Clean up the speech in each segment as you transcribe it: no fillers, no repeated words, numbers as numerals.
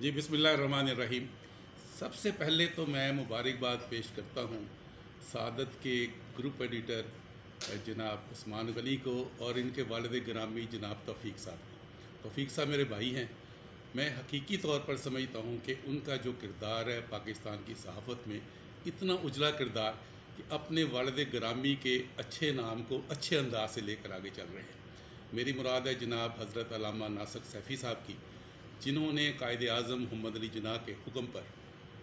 جی बिस्मिल्लाहिर्रहमानिर्रहीम। सबसे पहले तो मैं मुबारकबाद पेश करता हूँ सआदत के ग्रुप एडिटर जनाब उस्मान गनी को और इनके वालिद गिरामी जनाब तौफीक साहब को। तौफीक साहब मेरे भाई हैं। मैं हकीकी तौर पर समझता हूँ कि उनका जो किरदार है पाकिस्तान की सहाफ़त में इतना उजला किरदार कि अपने वालिद गिरामी के अच्छे नाम को अच्छे अंदाज से लेकर आगे चल रहे हैं। मेरी मुराद है जनाब हज़रत अल्लामा नासिक सैफ़ी साहब की, जिन्होंने कायद आज़म मोहम्मद अली जिन्ना के हुक्म पर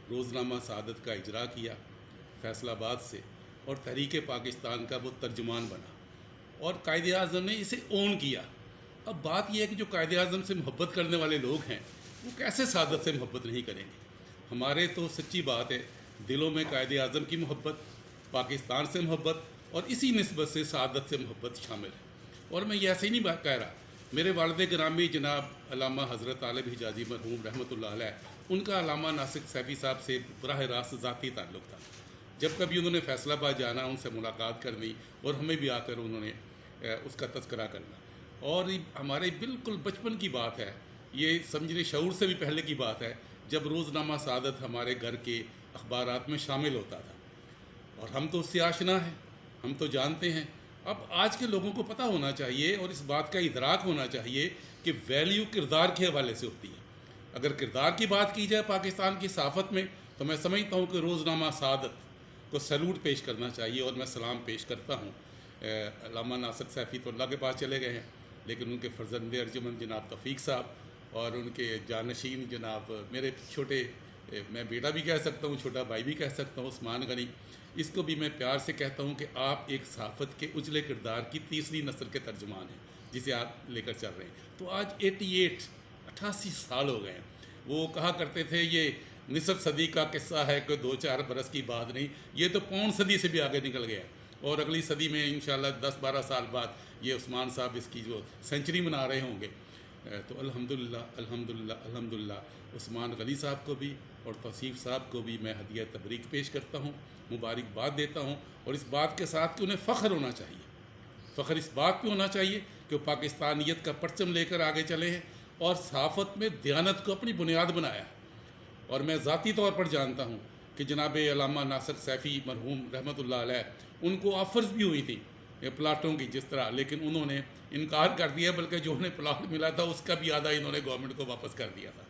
रोज़नामा सआदत का इजरा किया फैसलाबाद से, और तहरीक पाकिस्तान का वो तर्जुमान बना और कायद आज़म ने इसे ओन किया। अब बात यह है कि जो कायद आज़म से मोहब्बत करने वाले लोग हैं वो कैसे सआदत से मोहब्बत नहीं करेंगे। हमारे तो सच्ची बात है, दिलों में कायद आज़म की मोहब्बत, पाकिस्तान से मोहब्बत और इसी निस्बत से सआदत से मोहब्बत शामिल है। और मैं ये ऐसे ही नहीं कह रहा, मेरे वालिद गिरामी जनाब अल्लामा हज़रत आलिम हिजाज़ी मरहूम रहमतुल्लाह अलैह, उनका अल्लामा नासिक सैफ़ी साहब से बराह रास्त ज़ाती ताल्लुक़ था। जब कभी उन्होंने फैसलाबाद जाना, उनसे मुलाकात करनी और हमें भी आकर उन्होंने उसका तज़किरा करना, और हमारे बिल्कुल बचपन की बात है, ये समझने शऊर से भी पहले की बात है, जब रोज़नामा सआदत हमारे घर के अखबारात में शामिल होता था और हम तो उससे आशना हैं, हम तो जानते हैं। अब आज के लोगों को पता होना चाहिए और इस बात का इदराक होना चाहिए कि वैल्यू किरदार के हवाले से होती है। अगर किरदार की बात की जाए पाकिस्तान की सहाफ़त में, तो मैं समझता हूँ कि रोज़नामा सआदत को सैल्यूट पेश करना चाहिए और मैं सलाम पेश करता हूँ। अल्लामा नासिक सैफ़ी तो अल्लाह के पास चले गए हैं, लेकिन उनके फ़र्जंद अर्जुमन जनाब तौफीक साहब और उनके जानशीन जनाब मेरे छोटे, मैं बेटा भी कह सकता हूँ, छोटा भाई भी कह सकता हूँ, उस्मान गनी, इसको भी मैं प्यार से कहता हूँ कि आप एक सहाफ़त के उजले किरदार की तीसरी नस्ल के तर्जुमान हैं जिसे आप लेकर चल रहे हैं। तो आज 88 साल हो गए हैं। वो कहा करते थे ये निसफ सदी का किस्सा है कि 2-4 बरस की बात नहीं, ये तो पौन सदी से भी आगे निकल गया और अगली सदी में इंशाल्लाह 10-12 साल बाद ये उस्मान साहब इसकी जो सेंचुरी मना रहे होंगे। तो अल्हम्दुलिल्लाह अल्हम्दुलिल्लाह अल्हम्दुलिल्लाह उस्मान गनी साहब को भी और तौसीफ़ साहब को भी मैं हदिया तबरीक पेश करता हूँ, मुबारकबाद देता हूँ। और इस बात के साथ कि उन्हें फ़ख्र होना चाहिए, फ़ख्र इस बात पे होना चाहिए कि वो पाकिस्तानियत का परचम लेकर आगे चले हैं और सहाफ़त में दयानत को अपनी बुनियाद बनाया। और मैं ज़ाती तौर पर जानता हूँ कि जनाब अल्लामा नासिक सैफ़ी मरहूम रहमतुल्लाह अलैह, उनको ऑफ़र्स भी हुई थी प्लाटों की जिस तरह, लेकिन उन्होंने इनकार कर दिया, बल्कि जो उन्हें प्लाट मिला था उसका भी आधा इन्होंने गवर्नमेंट को वापस कर दिया था।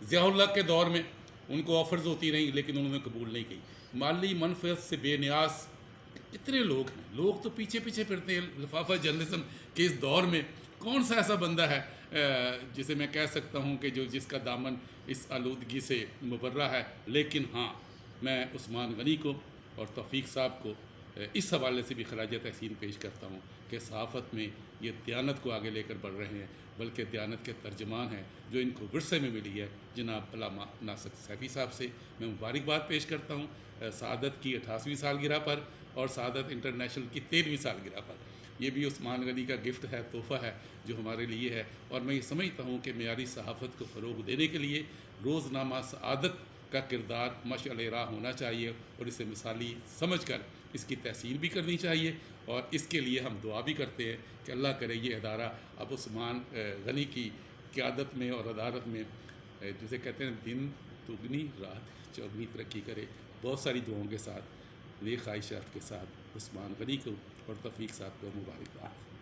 ज़ियाउल हक़ के दौर में उनको ऑफ़र्स होती रहीं, लेकिन उन्होंने कबूल नहीं की। माली मनफ़अत से बेनियाज़ कितने लोग हैं, लोग तो पीछे पीछे फिरते हैं। लिफाफा जर्नलिज्म के इस दौर में कौन सा ऐसा बंदा है जिसे मैं कह सकता हूँ कि जो जिसका दामन इस आलूदगी से मुबर्रा है। लेकिन हाँ, मैं उस्मान गनी को और तौफीक साहब को इस हवाले से भी खराज तहसीन पेश करता हूँ कि सहाफ़त में ये दयानत को आगे लेकर बढ़ रहे हैं, बल्कि दयानत के तर्जमान हैं जो इनको विरसे में मिली है। जनाब अल्लामा नासिक सैफ़ी साहब से मैं मुबारकबाद पेश करता हूँ सआदत की 88वीं सालगिरह पर और सआदत इंटरनेशनल की 13वीं सालगिरह पर। ये भी उस्मान गनी का गिफ्ट है, तोहफ़ा है जो हमारे लिए है। और मैं ये समझता हूँ कि मेयारी सहाफ़त को फ़रोग़ देने के लिए रोज़नामा सआदत का किरदार मशअल राह होना चाहिए और इसे मिसाली समझकर इसकी तहसीन भी करनी चाहिए। और इसके लिए हम दुआ भी करते हैं कि अल्लाह करे ये अदारा अब उस्मान गनी की क़यादत में और अदालत में जिसे कहते हैं दिन दुगनी रात चौगनी तरक्की करे। बहुत सारी दुआओं के साथ, नेक ख्वाहिशात के साथ उस्मान गनी को और तौफीक साहब को मुबारकबाद।